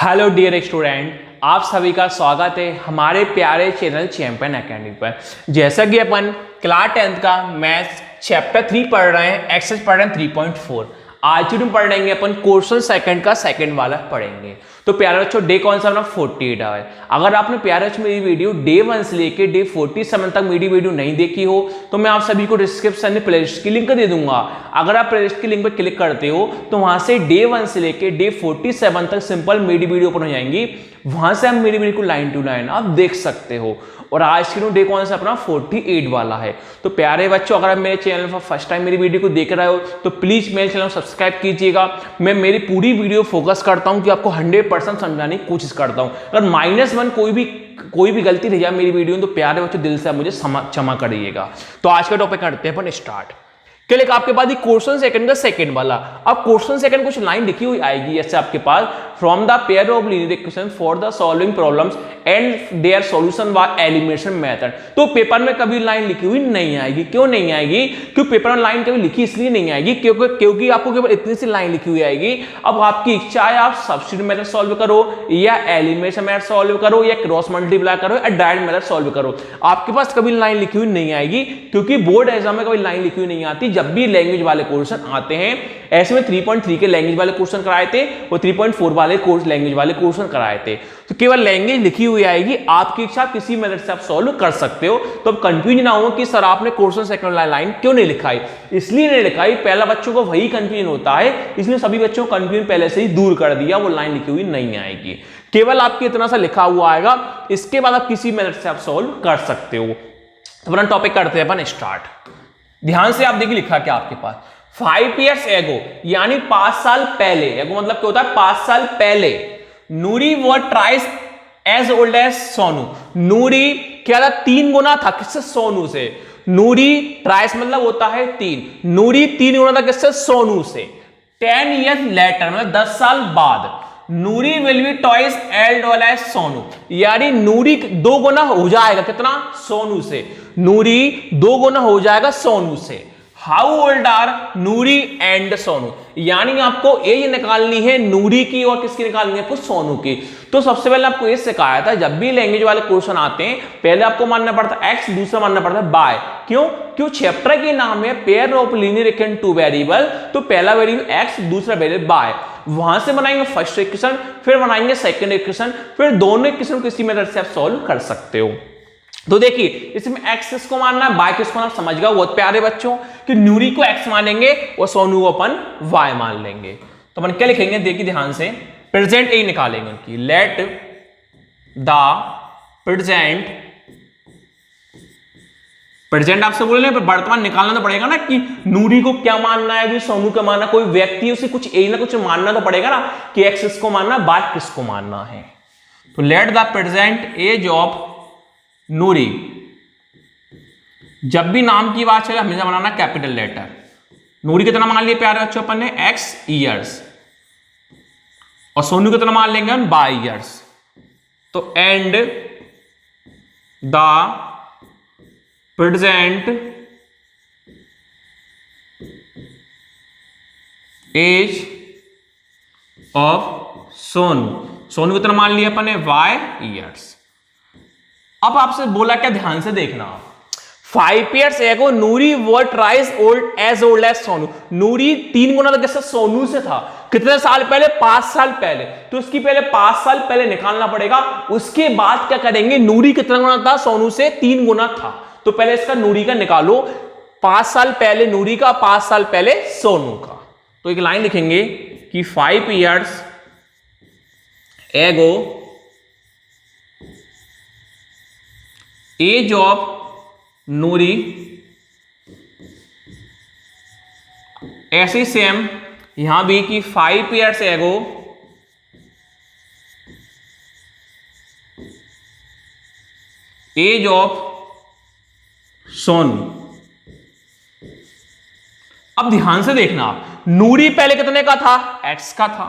Hello dear student, आप सभी का स्वागत है हमारे प्यारे चैनल चैंपियन एकेडमी पर। जैसा कि अपन क्लास 10th का मैथ्स चैप्टर 3 पढ़ रहे हैं, एक्सरसाइज पढ़ रहे हैं 3.4। आज हम पढ़ेंगे अपन क्वेश्चन सेकंड का सेकंड वाला पढ़ेंगे। तो प्यारे बच्चों डे कौन सा अपना 48 है। अगर आपने प्यारे बच्चों मेरी वीडियो डे 1 से लेके डे 47 तक मेरी वीडियो नहीं देखी हो तो मैं आप सभी को डिस्क्रिप्शन में प्लेलिस्ट की लिंक दे दूंगा। अगर आप प्लेलिस्ट की लिंक पर क्लिक करते हो तो वहां से डे 1 से लेके डे 47 तक सिंपल मेरी वीडियो ओपन हो जाएंगी। वहां से आप मेरी वीडियो को लाइन टू लाइन आप देख सकते हो। और आज की डे कौन सा अपना 48 वाला है। तो प्यारे बच्चों अगर आप मेरे चैनल पर फर्स्ट टाइम मेरी वीडियो को देख रहे हो तो प्लीज मेरे चैनल को सब्सक्राइब कीजिएगा। मैं मेरी पूरी वीडियो फोकस करता हूं कि आपको 100% समझाने की कोशिश करता हूं। अगर -1 कोई भी गलती रह जाए मेरी वीडियो में तो प्यारे बच्चों दिल से आप मुझे क्षमा करिएगा। तो आज का टॉपिक करते हैं अपन स्टार्ट। चलिए आपके पास क्वेश्चन सेकंड का सेकंड वाला। अब क्वेश्चन सेकंड कुछ लाइन लिखी हुई आएगी ऐसे आपके पास, from the pair of linear equation for the solving problems and their solution by elimination method. तो पेपर में कभी लाइन लिखी हुई नहीं आएगी। क्यों नहीं आएगी? क्योंकि पेपर में लाइन कभी लिखी इसलिए नहीं आएगी क्योंकि आपको केवल इतनी सी लाइन लिखी हुई आएगी। अब आपकी इच्छा है आप सब्स्टिट्यूट मेथड सॉल्व करो या एलिमिनेशन मेथड सॉल्व करो या क्रॉस मल्टीप्लाई करो या डायरेक्ट मेथड सॉल्व करो। आपके पास कभी लाइन लिखी हुई नहीं आएगी क्योंकि बोर्ड एग्जाम में कभी लाइन लिखी हुई नहीं आती। जब भी लैंग्वेज वाले क्वेश्चन आते हैं, ऐसे में 3.3 के लैंग्वेज वाले क्वेश्चन कराए थे और 3.4 वाले कोर्स लैंग्वेज वाले क्वेश्चन कराए थे, तो केवल लैंग्वेज लिखी हुई आएगी। आपकी इच्छा किसी मेथड से आप सॉल्व कर सकते हो। तो अब कंफ्यूज ना हो कि सर आपने क्वेश्चन सेकंड लाइन क्यों नहीं लिखाई। इसलिए नहीं लिखाई, पहला बच्चों को वही कंफ्यूजन होता है, इसलिए सभी बच्चों को कंफ्यूजन पहले से ही दूर कर दिया। वो लाइन लिखी हुई नहीं आएगी, केवल आपकी इतना सा लिखा हुआ आएगा। इसके बाद आप किसी मेथड से आप सॉल्व कर सकते हो। तो अपना टॉपिक करते हैं अपन स्टार्ट। ध्यान से आप देखिए लिखा क्या आपके पास, 5 years ago यानी 5 साल पहले। एगो मतलब क्या होता है 5 साल पहले। Noori was thrice as old as Sonu. Noori क्या था? 3 गुना था किससे? सोनू से। नूरी ट्राइस मतलब होता है 3। नूरी 3 गुना था किससे? सोनू से। 10 years later मतलब 10 साल बाद Noori will be twice as old as Sonu. यानी नूरी 2 गुना हो जाएगा कितना? सोनू से। नूरी 2 गुना हो जाएगा सोनू से। How old are Noori and Sonu, यानी आपको एज निकालनी है नूरी की और किसकी निकालनी है? आपको सोनू की। तो सबसे पहले आपको ये सिखाया था जब भी लैंग्वेज वाले क्वेश्चन आते हैं पहले आपको मानना पड़ता है एक्स, दूसरा मानना पड़ता है बाय। क्यों चैप्टर के नाम है pair of linear equation two variable. तो पहला वेरिएबल एक्स, दूसरा वेरिएबल बाय। वहां से बनाएंगे फर्स्ट इक्वेशन, फिर बनाएंगे सेकंड इक्वेशन, फिर दोनों इक्वेशन किसी मेथड से आप सॉल्व कर सकते हो। तो देखिए इसमें एक्स को मानना है, बाय किसको आप समझ गए बहुत प्यारे बच्चों कि नूरी को एक्स मानेंगे और सोनू को अपन वाई मान लेंगे। तो अपन क्या लिखेंगे देखिए ध्यान से, प्रेजेंट ए निकालेंगे उनकी। लेट द प्रेजेंट आपसे बोल रहे हैं वर्तमान निकालना तो पड़ेगा ना कि नूरी को क्या मानना है, सोनू का मानना। कोई व्यक्ति है उसे कुछ ए ना कुछ मानना तो पड़ेगा ना कि एक्स किसको मानना है, बाय किसको मानना है। तो let the present age of Noori. जब भी नाम की बात चले हमेशा बनाना कैपिटल लेटर। नूरी कितना मान लिया प्यारे बच्चों अपन ने? x years. और सोनू कितना मान लेंगे हम? Y years. तो and the present age of Sonu. Sonu कितना मान लिया अपन ने? y years. अब आपसे बोला क्या, ध्यान से देखना। 5 years ago Noori was thrice old as Sonu. Noori 3 गुना जैसे सोनू से था। कितने साल पहले? 5 साल पहले। तो उसकी पहले 5 साल पहले निकालना पड़ेगा। उसके बाद क्या करेंगे, नूरी कितना गुना था? सोनू से 3 गुना था। तो पहले इसका नूरी का निकालो, 5 साल पहले नूरी का, 5 साल पहले सोनू का। तो एक लाइन लिखेंगे कि 5 years ago age of Noori. ऐसे ही सेम यहां भी कि 5 years ago age of Sonu. अब ध्यान से देखना आप, नूरी पहले कितने का था? एक्स का था।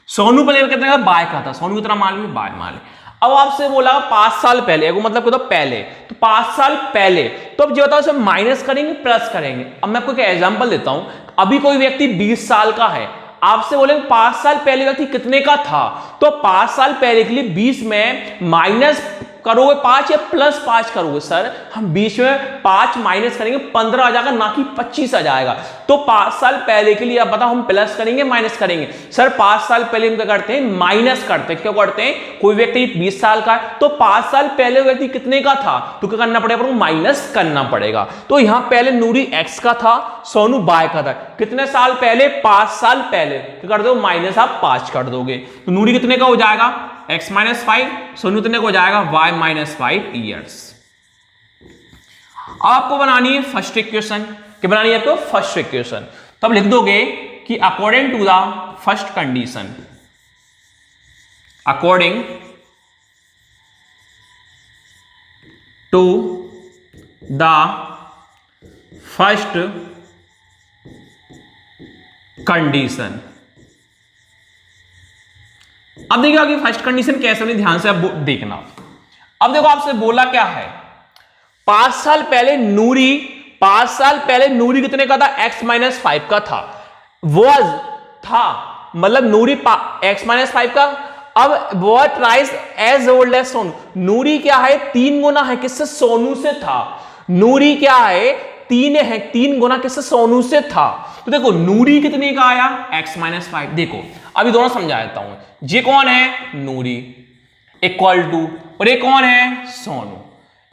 सोनू पहले कितने का? बाय का था। सोनू कितना मान लिया? बाय मान लिया। अब आपसे बोला 5 साल पहले, मतलब क्या होता पहले, तो 5 साल पहले। तो अब जो बताओ इसमें माइनस करेंगे प्लस करेंगे। अब मैं आपको एक एग्जांपल देता हूं। अभी कोई व्यक्ति 20 साल का है, आपसे बोलेंगे 5 साल पहले व्यक्ति कितने का था, तो 5 साल पहले के लिए 20 में माइनस करोगे 5 या प्लस 5 करोगे? सर हम बीच में 5 माइनस करेंगे 15 आ जाएगा, ना कि 25 आ जाएगा। तो 5 साल पहले के लिए अब बताओ हम प्लस करेंगे माइनस करेंगे? सर 5 साल पहले हम क्या करते हैं, माइनस करते हैं। क्यों करते हैं? कोई व्यक्ति 20 साल का है तो 5 साल पहले व्यक्ति कितने का था, तो क्या करना पड़ेगा, माइनस करना पड़ेगा। तो यहां पहले नूरी x का था, सोनू y का था। कितने साल पहले? 5 साल पहले। क्या कर दो, माइनस आप 5 कर दोगे, तो नूरी कितने का हो जाएगा, x माइनस 5, सोनू कितने को हो जाएगा, y माइनस 5 ईयर्स। आपको बनानी है फर्स्ट इक्वेशन। क्या बनानी है आपको? First equation. तब लिख दोगे कि according to the first condition, according to the first condition. अब देखिए कि फर्स्ट कंडीशन कैसे होनी, ध्यान से अब देखना। अब देखो आपसे बोला क्या है, 5 साल पहले नूरी, 5 साल पहले नूरी कितने का था, x माइनस 5 का था, वॉज था, मतलब नूरी x माइनस 5 का। अब was thrice as old as Sonu, Noori क्या है, 3 गुना है किससे, सोनू से था। नूरी क्या है, 3 है, 3 गुना किससे, सोनू से था। तो देखो नूरी कितने का आया, x माइनस 5। देखो अभी दोनों समझा देता हूं। ये कौन है, नूरी इक्वल टू, और ये कौन है, सोनू।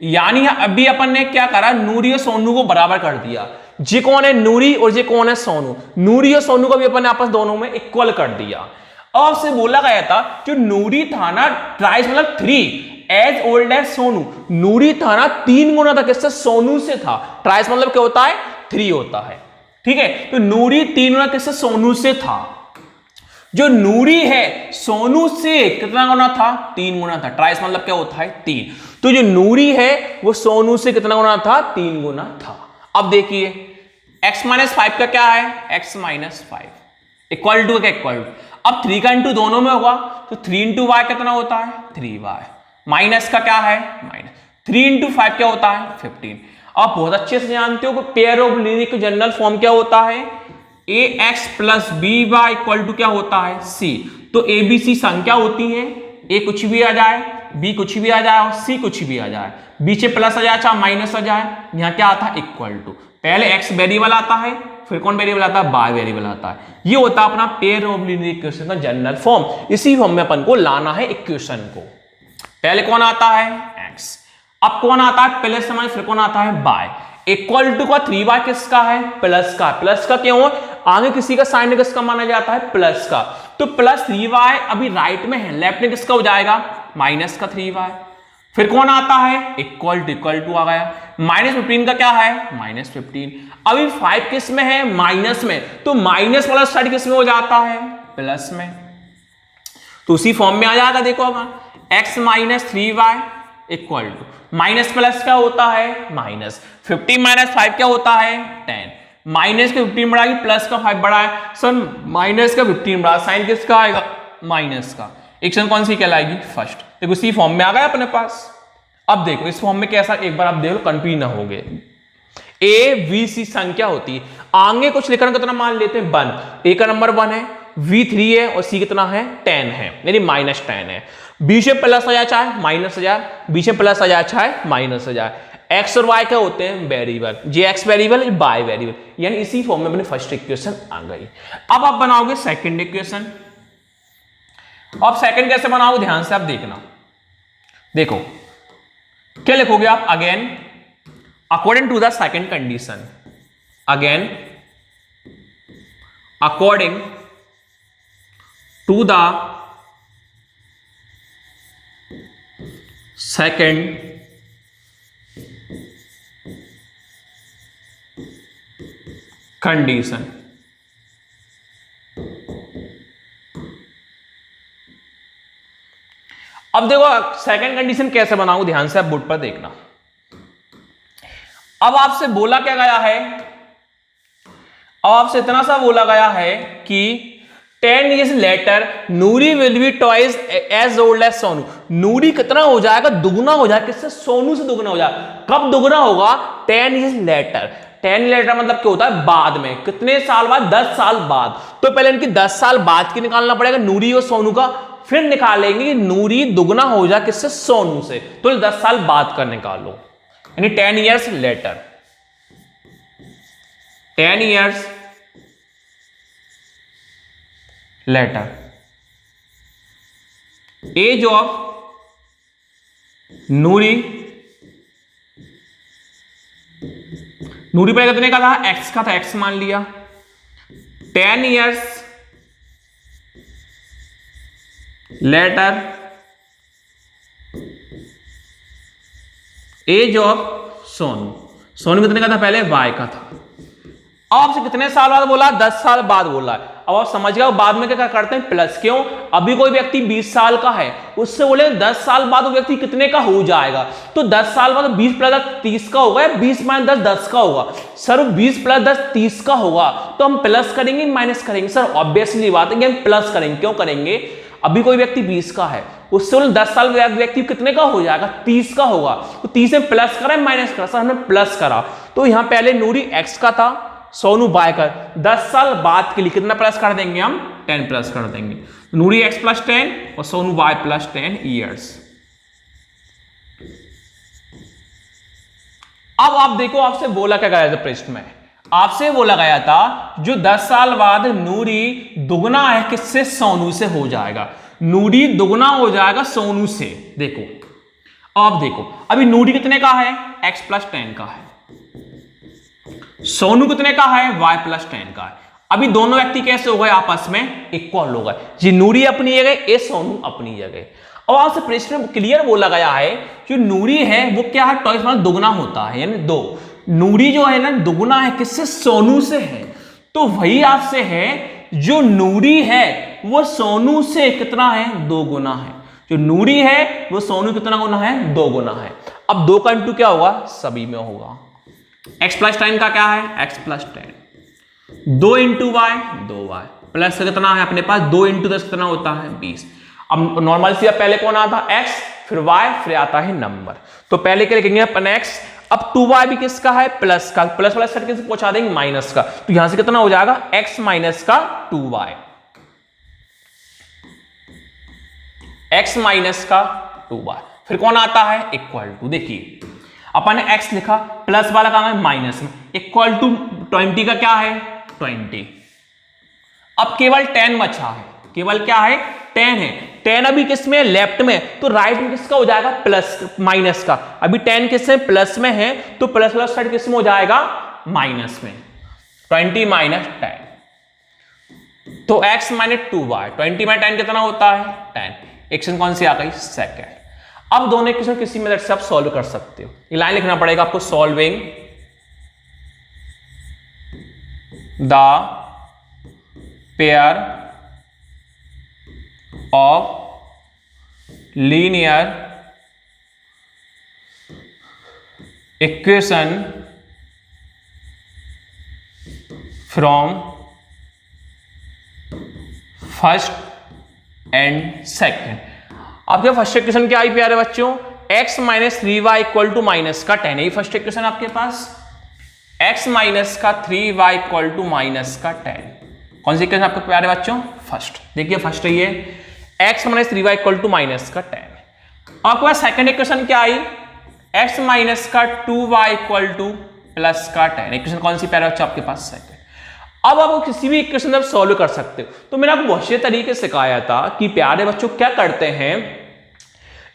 यानी अभी अपन ने क्या करा, नूरी और सोनू को बराबर कर दिया। ये कौन है, नूरी, और ये कौन है, सोनू। नूरी और सोनू को भी अपन ने आपस दोनों में इक्वल कर दिया। अब आपसे बोला गया था जो नूरी था ना, ट्राइस मतलब 3 एज ओल्ड एज सोनू, नूरी था ना 3 गुना था किससे, सोनू से था। ट्राइस मतलब क्या होता है, 3 होता है, ठीक है। तो नूरी 3 गुना किससे, सोनू से था। जो नूरी है सोनू से कितना गुना था, 3 गुना था। ट्राइस मतलब क्या होता है, 3। तो जो नूरी है वो सोनू से कितना गुना था, 3 गुना था। अब देखिए x माइनस 5 का क्या है, x माइनस 5 इक्वल टू क्या, इक्वल टू। अब 3 का इंटू दोनों में होगा तो 3 इंटू वाई कितना होता है, 3y। माइनस का क्या है, माइनस 3 इंटू 5 क्या होता है, 15। आप बहुत अच्छे से जानते हो कि पेयर ऑफ लीनियर का जनरल फॉर्म क्या होता है, ax plus B Y equal to क्या होता है, c। तो a b c संख्या होती है, a कुछ भी आ जाए, b कुछ भी आ जाए और c कुछ भी आ जाए, बीच प्लस आ जाए चाहे माइनस आ जाए, यहाँ क्या आता है, इक्वल टू। पहले x वेरिएबल आता है, फिर कौन वेरिएबल आता है, y वेरिएबल आता है। ये होता है अपना पेयर ऑफ लीनियर इक्वेशन का जनरल फॉर्म। इसी फॉर्म में अपन को लाना है इक्वेशन को। पहले कौन आता है, x, अब कौन आता है प्लस माइनस, फिर कौन आता है y। इक्वल टू का 3y किसका है, प्लस का। प्लस का क्यों, आगे किसी का साइन किसका माना जाता है, प्लस का। तो प्लस 3y अभी राइट में है, लेफ्ट में किसका हो जाएगा, माइनस का 3y। फिर कौन आता है, इक्वल टू आ गया। माइनस 15 का क्या है, माइनस 15। अभी 5 किस में है, माइनस में, तो माइनस वाला साइड किस में हो जाता है, प्लस में। तो उसी फॉर्म में आ जाएगा। देखो अब x minus 3y equal to minus plus क्या होता है, माइनस 15 माइनस 5 क्या होता है, 10। माइनस का 15 बढ़ा प्लस का 5 बढ़ा है, सर माइनस का 15 बढ़ा, साइन किसका आएगा, माइनस का। इक्वेशन कौन सी कहलाएगी, फर्स्ट। देखो इसी फॉर्म में आ गया अपने पास। अब देखो इस फॉर्म में कैसा, एक बार आप देखो कंफ्यूज ना होगे। a v c संख्या होती है, आगे कुछ लिखना कितना मान लेते हैं, 1। a का नंबर 1 है, v 3 है और c कितना है, 10 है, यानी माइनस 10 है। बीच में प्लस आ जाए चाहे माइनस आ जाए, बीच में प्लस आ जाए चाहे माइनस आ जाए। x और y क्या होते हैं, वेरिएबल। जे x वेरिएबल, y वेरिएबल, यानी इसी फॉर्म में अपनी फर्स्ट इक्वेशन आ गई। अब आप बनाओगे सेकंड इक्वेशन। अब सेकंड कैसे बनाओगे, ध्यान से आप देखना। देखो क्या लिखोगे आप, again according to the second condition, again according to the second condition. अब देखो सेकंड कंडीशन कैसे बनाऊं, ध्यान से आप बोर्ड पर देखना। अब आपसे बोला क्या गया है, अब आपसे इतना सा बोला गया है कि 10 years later Noori will be twice as old as Sonu. Noori कितना हो जाएगा, दुगुना हो जाएगा, किससे, सोनू से दुगुना हो जाएगा। कब दुगुना होगा, 10 years later। 10 लेटर मतलब क्या होता है बाद में, कितने साल बाद, 10 साल बाद। तो पहले इनकी 10 साल बाद की निकालना पड़ेगा नूरी और सोनू का, फिर निकालेंगे कि नूरी दुगना हो जाए किससे, सोनू से। तो 10 साल बाद का निकालो, यानी 10 years later, 10 years later age of Noori, Noori पहले कितने का था, एक्स का था, एक्स मान लिया। 10 years later age of Sonu, Sonu कितने का था पहले, वाई का था। अब आपसे कितने साल बाद बोला, 10 साल बाद बोला है। अब आप समझ गए, बाद में क्या करते हैं, प्लस। क्यों, अभी कोई व्यक्ति 20 साल का है, उससे बोले 10 साल बाद वो व्यक्ति कितने का हो जाएगा, तो 10 साल बाद 20 प्लस 10 30 का होगा, 20 माइनस 10 10 का होगा। सर 20 प्लस 10 30 का होगा, तो हम प्लस करेंगे माइनस करेंगे। सर ऑब्वियसली बात है कि हम प्लस करेंगे। क्यों करेंगे, अभी कोई व्यक्ति 20 का है, उससे बोले 10 साल व्यक्ति कितने का हो जाएगा, 30 का होगा, तो 30 में प्लस करा माइनस करा, सर हमने प्लस करा। तो यहां पहले नूरी एक्स का था, सोनू बाय कर, 10 साल बाद के लिए कितना प्लस कर देंगे हम, 10 प्लस कर देंगे। नूरी एक्स प्लस 10 और सोनू वाई प्लस 10 ईयर्स। अब आप देखो, आपसे बोला क्या गया था प्रश्न में, आपसे बोला गया था जो 10 साल बाद नूरी दुगना है किससे, सोनू से हो जाएगा। नूरी दुगना हो जाएगा सोनू से। देखो अब देखो, अभी नूरी कितने का है, x प्लस 10 का है, सोनू कितने का है, y प्लस 10 का है। अभी दोनों व्यक्ति कैसे हो गए, आपस में इक्वल हो गए, जी नूरी अपनी जगह, ये सोनू अपनी जगह। और आपसे प्रश्न में क्लियर बोला गया है जो नूरी है वो क्या है, टॉइस मतलब दुगना होता है, यानी 2। नूरी जो है ना दुगना है किससे, सोनू से है। तो वही आपसे है जो नूरी है वो सोनू से कितना है, 2 गुना है। जो नूरी है वो सोनू कितना गुना है, 2 गुना है। अब 2 का इंटू क्या होगा, सभी में होगा। x प्लस 10 का क्या है, x plus 10, 2 into Y, 2y plus कितना है अपने पास, 2 इंटू 10 कितना होता है, 20। अब नॉर्मल सी पहले कौन आता है, x, फिर y, फिर आता है नंबर। तो पहले क्या लिखेंगे अपन x, अब 2y भी किसका है, प्लस का, प्लस प्लस करके पहुंचा देंगे माइनस का, तो यहां से कितना हो जाएगा, x माइनस का 2y, x माइनस का 2y, फिर कौन आता है, इक्वल टू। देखिए अपन ने x लिखा, प्लस वाला काम है माइनस में, इक्वल टू 20 का क्या है, 20। अब केवल 10 बचा है, केवल क्या है, 10 है। 10 अभी किस में, लेफ्ट में, तो राइट में किसका हो जाएगा, प्लस माइनस का। अभी 10 किस में, प्लस में है, तो प्लस प्लस साइड किस में हो जाएगा, माइनस में, 20 माइनस 10। तो x माइनस 2y, 20 माइनस 10 कितना होता है, 10। इक्वेशन कौन सी आ गई, सेकंड। अब दोनों इक्वेशन किसी मेथड से आप सॉल्व कर सकते हो। ये लाइन लिखना पड़ेगा आपको, solving the pair of linear equation from first and second. आपके फर्स्ट इक्वेशन क्या आई प्यारे बच्चों, x minus 3y equal to minus का 10, यही फर्स्ट इक्वेशन आपके पास, x माइनस का 3y इक्वल टू माइनस का 10। कौन सी इक्वेशन आपके प्यारे बच्चों, फर्स्ट। देखिए फर्स्ट है ये, x minus 3y equal to minus का 10। आपके पास सेकंड इक्वेशन क्या आई, x माइनस का 2y इक्वल टू प्लस का 10। इक्वेशन कौन सी प्यारे बच्चों आपके पास, सेकंड। अब आप किसी भी इक्वेशन आप सॉल्व कर सकते हो। तो मैंने आपको बहुत से तरीके सिखाया था कि प्यारे बच्चों क्या करते हैं,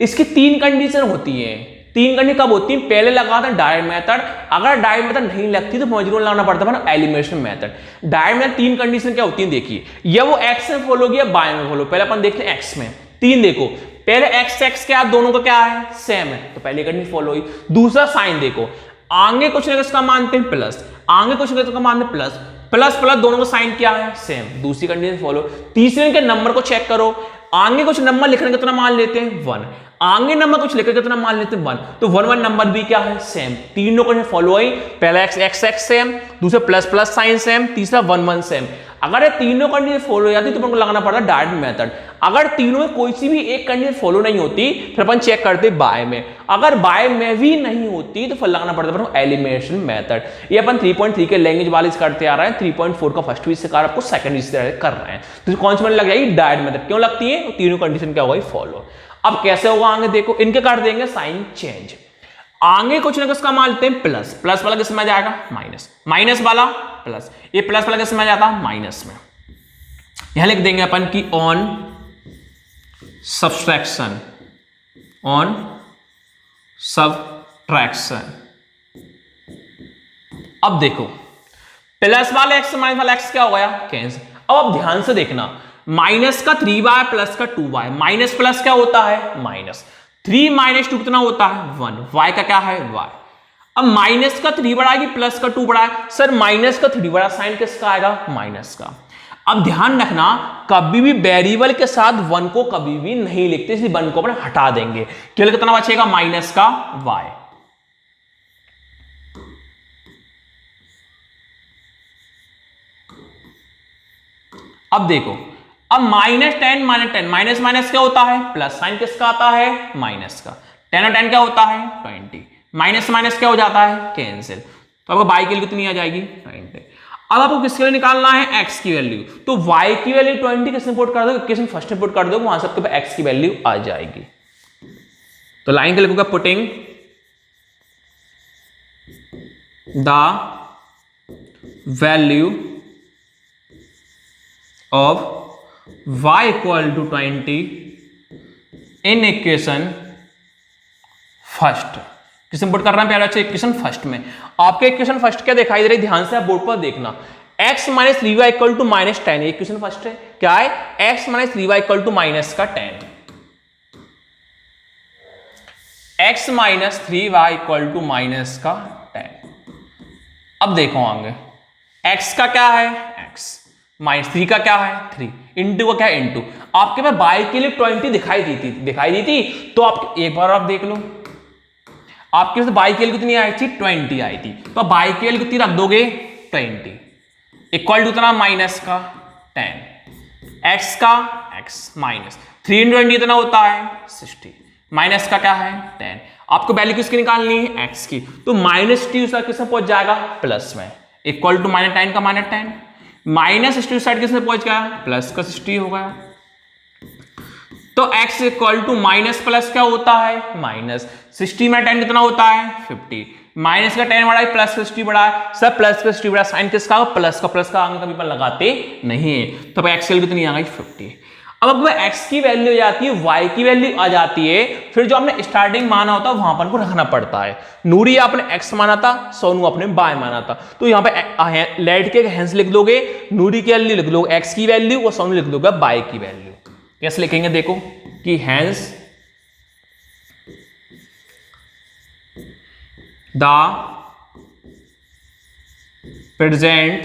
इसकी 3 कंडीशन होती है। 3 कंडीशन कब होती है, पहले लगाते हैं डायरेक्ट मेथड, अगर डायरेक्ट मेथड नहीं लगती तो मजबूरन लगाना पड़ता है elimination method. Direct method 3 condition क्या होती है, देखिए या वो एक्स में फॉलो किया बाय में फॉलो। पहले अपन देखते हैं एक्स में, 3 देखो, पहले एक्स एक्स क्या दोनों का क्या है, सेम है, तो पहली कंडीशन फॉलो हुई। दूसरा साइन देखो, आगे कुछ ना कुछ का मानते हैं प्लस, आगे कुछ ना कुछ का मानते हैं प्लस, प्लस प्लस दोनों का साइन क्या है, सेम, दूसरी कंडीशन फॉलो। तीसरे के नंबर को चेक करो, आगे कुछ नंबर लिखने कितना मान लेते हैं 1, आगे नंबर कुछ लेकर कितना मान लेते हैं 1, तो 1 1 नंबर भी क्या है सेम, तीनों को फॉलो आई, पहला x सेम, दूसरा प्लस प्लस साइन सेम, तीसरा 1 1 सेम। अगर ये तीनों कंडीशन फॉलो हो जाती तो अपन को लगाना पड़ता डायरेक्ट मेथड। अगर तीनों में कोई सी भी एक कंडीशन फॉलो नहीं होती फिर अपन चेक करते बाय में, अगर बाय में भी नहीं होती तो फिर लगाना पड़ता अपन एलिमिनेशन मेथड। ये अपन 3.3 के लैंग्वेज वाले करते आ रहे हैं, 3.4 का फर्स्ट वीक से कार आपको सेकंड वीक से कर रहे हैं, तो कौन सी लग जाएगी डायरेक्ट मेथड। क्यों लगती है, तीनों कंडीशन क्या होगा फॉलो। अब कैसे होगा आगे देखो, इनके कर देंगे साइन चेंज, आगे कुछ ना कुछ का मान लेते हैं प्लस, प्लस वाला किस में आ जाएगा माइनस, माइनस वाला प्लस, ये प्लस वाला किस में आ जाता माइनस में। यहां लिख देंगे अपन की ऑन सब्सट्रैक्शन, ऑन सब्ट्रैक्शन। अब देखो प्लस वाला एक्स माइनस वाला एक्स क्या हो गया कैंसिल। अब आप ध्यान से देखना, माइनस का 3y प्लस का 2y, माइनस प्लस क्या होता है माइनस, 3 माइनस 2 कितना होता है 1, y का क्या है y। अब माइनस का 3 बड़ा है कि प्लस का 2 बड़ा है, सर माइनस का 3 बड़ा, साइन किसका आएगा माइनस का। अब ध्यान रखना कभी भी वेरिएबल के साथ 1 को कभी भी नहीं लिखते, इसलिए 1 को अपन हटा देंगे, केवल कितना बचेगा माइनस का y। अब देखो, अब -10 -10, माइनस माइनस क्या होता है प्लस, साइन किसका आता है माइनस का, 10 और 10 क्या होता है 20, माइनस माइनस क्या हो जाता है कैंसिल, तो आपको y की वैल्यू कितनी आ जाएगी 20। अब आपको किसके लिए निकालना है x की वैल्यू, तो y की वैल्यू 20 किसने पुट कर दो, इक्वेशन फर्स्ट में पुट कर दो, वहां से आपके पास x की वैल्यू आ जाएगी। तो लाइन के लिखूंगा putting the value of y equal to 20 in equation first, किस में पुट कर रहे हैं प्यारे बच्चे इक्वेशन फर्स्ट में। आपके इक्वेशन फर्स्ट क्या दिखाई दे रही है, ध्यान से आप बोर्ड पर देखना, x minus 3y equal to minus 10, equation first है क्या है, x minus 3y equal to minus का 10, x minus 3y equal to minus का 10। अब देखो आगे x का क्या है x, माइनस 3 का क्या है 3, इंटू का क्या है इंटू, आपके पास बाई के लिए 20 दिखाई दी थी, तो आप एक बार आप देख लो, आपके पास बाई के लिए कितनी आई थी 20 आई थी, तो बाई के लिए कितनी रख दोगे 20 इक्वल टू कितना माइनस का 10, एक्स का x माइनस 3 × 20 इतना होता है 60, माइनस का क्या है 10, आपको वैल्यू किसकी निकालनी है x की, तो माइनस टी उसका किसमें पहुंच जाएगा प्लस में, इक्वल टू माइनस 10 का माइनस 10, माइनस 60 साइड किसमें पहुंच गया प्लस का 60 हो गया, तो x equal to minus plus क्या होता है माइनस 60 में 10 कितना होता है 50, माइनस का 10 बड़ा है प्लस का 60 बड़ा है, सब प्लस का 60 बड़ा, साइन किसका प्लस का आगे कभी पर लगाते नहीं है, तो x की वैल्यू कितनी आ गई 50। अब x की वैल्यू आ जाती है y की वैल्यू आ जाती है, फिर जो आपने स्टार्टिंग माना होता है वहां पर को रखना पड़ता है, नूरी आपने x माना था, सोनू आपने y माना था, तो यहाँ पे लेट के हैंस लिख दोगे, नूरी की वैल्यू लिख लोगे x की वैल्यू और सोनू लिख दोगे y की वैल्यू। कैसे लिखेंगे देखो कि hence the present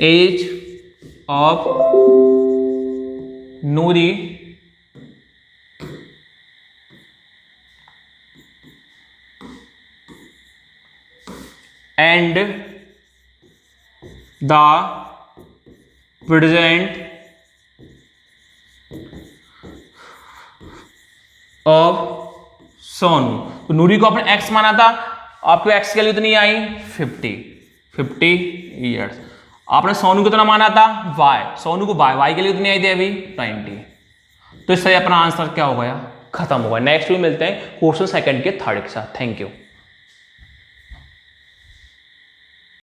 age of Noori and the present of Sonu, तो नूरी को अपने x माना था, आपको x के लिए इतनी आई 50 ईयर्स, आपने सोनू को कितना माना था y, सोनू को y के लिए कितनी आई थी अभी 20, तो इससे अपना आंसर क्या हो गया खत्म हो गया। नेक्स्ट में मिलते हैं क्वेश्चन सेकंड के थर्ड के साथ। Thank you.